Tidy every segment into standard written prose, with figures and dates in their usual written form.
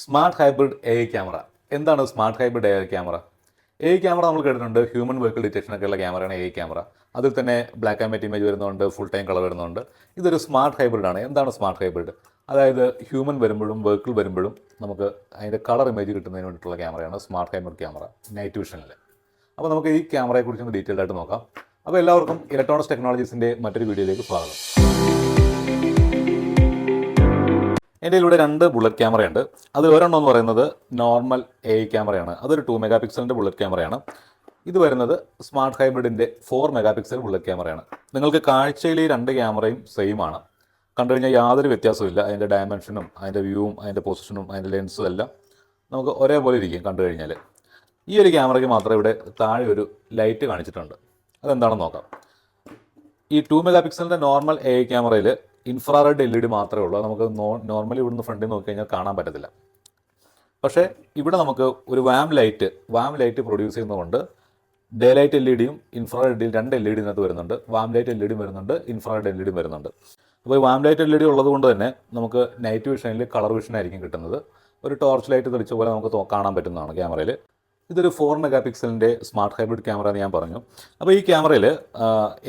Smart hybrid AI camera. എന്താണ് smart hybrid AI camera? AI camera നമ്മൾ കേട്ടിട്ടുണ്ട്. Human vehicle detection ഒക്കെയുള്ള ക്യാമറയാണ് AI ക്യാമറ. അതിൽ തന്നെ ബ്ലാക്ക് ആൻഡ് വൈറ്റ് ഇമേജ് വരുന്നുണ്ട്, ഫുൾ ടൈം കളർ വരുന്നുണ്ട്. ഇതൊരു സ്മാർട്ട് ഹൈബ്രിഡ് ആണ്. എന്താണ് സ്മാർട്ട് ഹൈബ്രിഡ്? അതായത് ഹ്യൂമൻ വരുമ്പോഴും വെഹിക്കിൾ വരുമ്പോഴും നമുക്ക് അതിൻ്റെ കളർ ഇമേജ് കിട്ടുന്നതിന് വേണ്ടിയിട്ടുള്ള ക്യാമറയാണ് സ്മാർട്ട് ഹൈബ്രിഡ് ക്യാമറ, നൈറ്റ് വിഷനിൽ. അപ്പോൾ നമുക്ക് ഈ ക്യാമറയെക്കുറിച്ചൊന്ന് ഡീറ്റെയിൽഡ് ആയിട്ട് നോക്കാം. അപ്പോൾ എല്ലാവർക്കും ഇലക്ട്രോണിക്സ് ടെക്നോളജീസിൻ്റെ മറ്റൊരു വീഡിയോയിലേക്ക് സ്വാഗതം. എൻ്റെ ഇതിലൂടെ 2 ബുള്ളറ്റ് ക്യാമറയുണ്ട്. അത് ഒരെണ്ണം എന്ന് പറയുന്നത് നോർമൽ AI ക്യാമറയാണ്. അതൊരു 2 മെഗാ പിക്സലിൻ്റെ ബുള്ളറ്റ് ക്യാമറയാണ്. ഇത് വരുന്നത് സ്മാർട്ട് ഹൈബ്രിഡിൻ്റെ 4 മെഗാ പിക്സൽ ബുള്ളറ്റ് ക്യാമറയാണ്. നിങ്ങൾക്ക് കാഴ്ചയിൽ ഈ 2 ക്യാമറയും സെയിം ആണ്. കണ്ടു കഴിഞ്ഞാൽ യാതൊരു വ്യത്യാസമില്ല. അതിൻ്റെ ഡയമെൻഷനും അതിൻ്റെ വ്യൂവും അതിൻ്റെ പൊസിഷനും അതിൻ്റെ ലെൻസും എല്ലാം നമുക്ക് ഒരേപോലെ ഇരിക്കും കണ്ടു കഴിഞ്ഞാൽ. ഈ ഒരു ക്യാമറയ്ക്ക് മാത്രമേ ഇവിടെ താഴെ ഒരു ലൈറ്റ് കാണിച്ചിട്ടുണ്ട്. അതെന്താണെന്ന് നോക്കാം. ഈ 2 മെഗാ പിക്സലിൻ്റെ നോർമൽ AI ക്യാമറയിൽ ഇൻഫ്രാറെഡ് LED മാത്രമേ ഉള്ളൂ. നമുക്ക് നോർമലി ഇവിടുന്ന് ഫ്രണ്ടിൽ നോക്കി കഴിഞ്ഞാൽ കാണാൻ പറ്റത്തില്ല. പക്ഷേ ഇവിടെ നമുക്ക് ഒരു വാം ലൈറ്റ് പ്രൊഡ്യൂസ് ചെയ്യുന്നതുകൊണ്ട് ഡേ ലൈറ്റ് LEDയും ഇൻഫ്രാറെഡ് 2 LED ഇതിനകത്ത് വരുന്നുണ്ട്. വാം ലൈറ്റ് LEDയും വരുന്നുണ്ട്, ഇൻഫ്രാറെഡ് LEDയും വരുന്നുണ്ട്. അപ്പോൾ ഈ വാം ലൈറ്റ് LED ഉള്ളത് കൊണ്ട് തന്നെ നമുക്ക് നൈറ്റ് വിഷനിൽ കളർ വിഷൻ ആയിരിക്കും കിട്ടുന്നത്. ഒരു ടോർച്ച് ലൈറ്റ് തെളിച്ച പോലെ നമുക്ക് കാണാൻ പറ്റുന്നതാണ് ക്യാമറയിൽ. ഇതൊരു 4 മെഗാ പിക്സലിൻ്റെ സ്മാർട്ട് ഹൈബ്രിഡ് ക്യാമറ എന്ന് ഞാൻ പറഞ്ഞു. അപ്പോൾ ഈ ക്യാമറയിൽ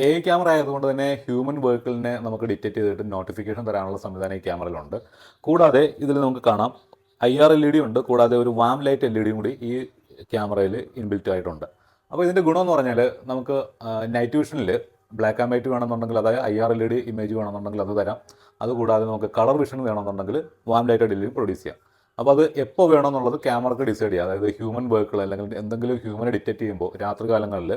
AI ക്യാമറ ആയതുകൊണ്ട് തന്നെ ഹ്യൂമൻ വെഹിക്കിളിനെ നമുക്ക് ഡിറ്റക്ട് ചെയ്തിട്ട് നോട്ടിഫിക്കേഷൻ തരാനുള്ള സംവിധാനം ഈ ക്യാമറയിലുണ്ട്. കൂടാതെ ഇതിൽ നമുക്ക് കാണാം IR LED ഉണ്ട്. കൂടാതെ ഒരു വാം ലൈറ്റ് LEDയും കൂടി ഈ ക്യാമറയിൽ ഇൻബിൽറ്റ് ആയിട്ടുണ്ട്. അപ്പോൾ ഇതിൻ്റെ ഗുണമെന്ന് പറഞ്ഞാൽ നമുക്ക് നൈറ്റ് വിഷനിൽ ബ്ലാക്ക് ആൻഡ് വൈറ്റ് വേണമെന്നുണ്ടെങ്കിൽ, അതായത് IR LED ഇമേജ് വേണമെന്നുണ്ടെങ്കിൽ അത് തരാം. അതുകൂടാതെ നമുക്ക് കളർ വിഷൻ വേണമെന്നുണ്ടെങ്കിൽ വാം ലൈറ്റ് LED പ്രൊഡ്യൂസ് ചെയ്യാം. അപ്പോൾ അത് എപ്പോൾ വേണമെന്നുള്ളത് ക്യാമറക്ക് ഡിസൈഡ് ചെയ്യാം. അതായത് ഹ്യൂമൻ വെഹിക്കിൾ അല്ലെങ്കിൽ എന്തെങ്കിലും ഹ്യൂമനെ ഡിറ്റക്ട് ചെയ്യുമ്പോൾ രാത്രി കാലങ്ങളിൽ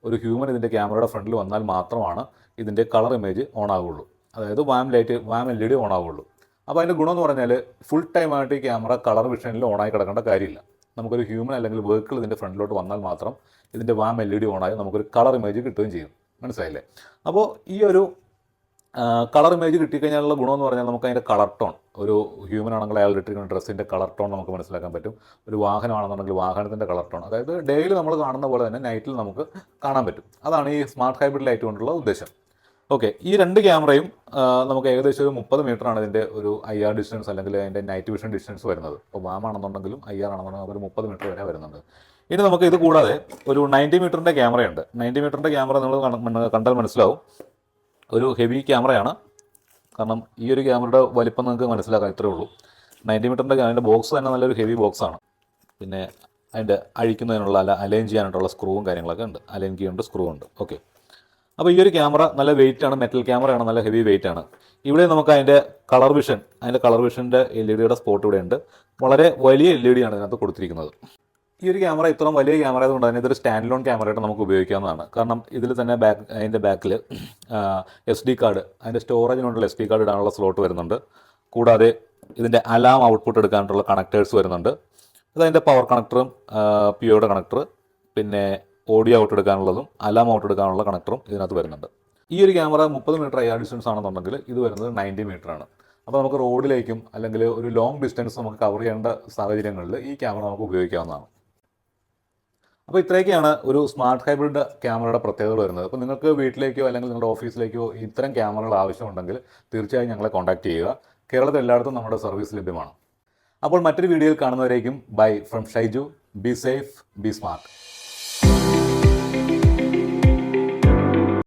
ഒരു ഹ്യൂമൻ ഇതിൻ്റെ ക്യാമറയുടെ ഫ്രണ്ടിൽ വന്നാൽ മാത്രമാണ് ഇതിൻ്റെ കളർ ഇമേജ് ഓൺ ആവുള്ളൂ. അതായത് വാം LED ഓൺ ആവുള്ളൂ. അപ്പോൾ അതിൻ്റെ ഗുണമെന്ന് പറഞ്ഞാൽ ഫുൾ ടൈമായിട്ട് ഈ ക്യാമറ കളർ വിഷനിൽ ഓണായി കിടക്കേണ്ട കാര്യമില്ല. നമുക്കൊരു ഹ്യൂമൻ അല്ലെങ്കിൽ വെഹിക്കിൾ ഇതിൻ്റെ ഫ്രണ്ടിലോട്ട് വന്നാൽ മാത്രം ഇതിൻ്റെ വാം LED ഓണായി നമുക്കൊരു കളർ ഇമേജ് കിട്ടുകയും ചെയ്യും. മനസ്സിലായില്ലേ? അപ്പോൾ ഈ ഒരു കളർ ഇമേജ് കിട്ടിക്കഴിഞ്ഞാലുള്ള ഗുണമെന്ന് പറഞ്ഞാൽ നമുക്ക് അതിൻ്റെ കളർ ടോൺ, ഒരു ഹ്യൂമൻ ആണെങ്കിൽ അയാൾ ഇട്ടിരിക്കുന്ന ഡ്രസ്സിൻ്റെ കളർ ടോൺ നമുക്ക് മനസ്സിലാക്കാൻ പറ്റും. ഒരു വാഹനമാണെന്നുണ്ടെങ്കിൽ വാഹനത്തിൻ്റെ കളർ ടോൺ, അതായത് ഡെയിലി നമ്മൾ കാണുന്ന പോലെ തന്നെ നൈറ്റിൽ നമുക്ക് കാണാൻ പറ്റും. അതാണ് ഈ സ്മാർട്ട് ഹൈബ്രിഡ് ലൈറ്റ് കൊണ്ടുള്ള ഉദ്ദേശം. ഓക്കെ, ഈ 2 ക്യാമറയും നമുക്ക് ഏകദേശം ഒരു 30 മീറ്ററാണ് ഇതിൻ്റെ ഒരു IR ഡിസ്റ്റൻസ് അല്ലെങ്കിൽ അതിൻ്റെ നൈറ്റ് വിഷൻ ഡിസ്റ്റൻസ് വരുന്നത്. അപ്പോൾ വാം ആണെന്നുണ്ടെങ്കിലും IR ആണെന്നുണ്ടെങ്കിലും ഒരു 30 മീറ്റർ വരെ വരുന്നുണ്ട്. ഇനി നമുക്ക് ഇത് കൂടാതെ ഒരു 90 മീറ്ററിൻ്റെ ക്യാമറയുണ്ട്. 90 മീറ്ററിൻ്റെ ക്യാമറ നിങ്ങൾ കണ്ടാൽ മനസ്സിലാവും ഒരു ഹെവി ക്യാമറയാണ്. കാരണം ഈ ഒരു ക്യാമറയുടെ വലിപ്പം നിങ്ങൾക്ക് മനസ്സിലാക്കാം, ഇത്രയേ ഉള്ളൂ. 90 മീറ്ററിൻ്റെ അതിൻ്റെ ബോക്സ് തന്നെ നല്ലൊരു ഹെവി ബോക്സാണ്. പിന്നെ അതിൻ്റെ അഴിക്കുന്നതിനുള്ള അലൈൻ ചെയ്യാനായിട്ടുള്ള സ്ക്രൂവും കാര്യങ്ങളൊക്കെ ഉണ്ട്. അലൈൻ കീയുണ്ട്, സ്ക്രൂ ഉണ്ട്. ഓക്കെ, അപ്പോൾ ഈ ഒരു ക്യാമറ നല്ല വെയിറ്റാണ്, മെറ്റൽ ക്യാമറയാണ്, നല്ല ഹെവി വെയിറ്റ് ആണ്. ഇവിടെ നമുക്ക് അതിൻ്റെ കളർ വിഷൻ്റെ LED സ്പോട്ട് ഇവിടെ ഉണ്ട്. വളരെ വലിയ LED ആണ് ഇതിനകത്ത് കൊടുത്തിരിക്കുന്നത്. ഈ ഒരു ക്യാമറ ഇത്രയും വലിയ ക്യാമറ ആയതുകൊണ്ട് തന്നെ ഇതൊരു സ്റ്റാൻഡ് ലോൺ ക്യാമറയായിട്ട് നമുക്ക് ഉപയോഗിക്കാവുന്നതാണ്. കാരണം ഇതിൽ തന്നെ അതിൻ്റെ ബാക്കിൽ SD കാർഡ്, അതിൻ്റെ സ്റ്റോറേജിനുള്ള SD കാർഡ് ഇടാനുള്ള സ്ലോട്ട് വരുന്നുണ്ട്. കൂടാതെ ഇതിൻ്റെ അലാം ഔട്ട്പുട്ട് എടുക്കാനുള്ള കണക്ടേഴ്സ് വരുന്നുണ്ട്. അതതിൻ്റെ പവർ കണക്ടറും POയുടെ കണക്ടർ, പിന്നെ ഓഡിയോ ഔട്ട് എടുക്കാനുള്ളതും അലാം ഔട്ട് എടുക്കാനുള്ള കണക്ടറും ഇതിനകത്ത് വരുന്നുണ്ട്. ഈ ഒരു ക്യാമറ 30 മീറ്റർ IR ഡിസ്റ്റൻസ് ആണെന്നുണ്ടെങ്കിൽ ഇത് വരുന്നത് 90 മീറ്ററാണ്. അപ്പോൾ നമുക്ക് റോഡിലേക്കും അല്ലെങ്കിൽ ഒരു ലോങ് ഡിസ്റ്റൻസ് നമുക്ക് കവർ ചെയ്യേണ്ട സാഹചര്യങ്ങളിൽ ഈ ക്യാമറ നമുക്ക് ഉപയോഗിക്കാവുന്നതാണ്. അപ്പോൾ ഇത്രയൊക്കെയാണ് ഒരു സ്മാർട്ട് ഹൈബ്രിഡ് ക്യാമറയുടെ പ്രത്യേകത വരുന്നത്. അപ്പോൾ നിങ്ങൾക്ക് വീട്ടിലേക്കോ അല്ലെങ്കിൽ നിങ്ങളുടെ ഓഫീസിലേക്കോ ഇത്തരം ക്യാമറകൾ ആവശ്യമുണ്ടെങ്കിൽ തീർച്ചയായും ഞങ്ങളെ കോൺടാക്റ്റ് ചെയ്യുക. കേരളത്തിൽ എല്ലായിടത്തും നമ്മുടെ സർവീസ് ലഭ്യമാണ്. അപ്പോൾ മറ്റൊരു വീഡിയോയിൽ കാണുന്നവരേക്കും bye from Shaiju. Be safe, be smart.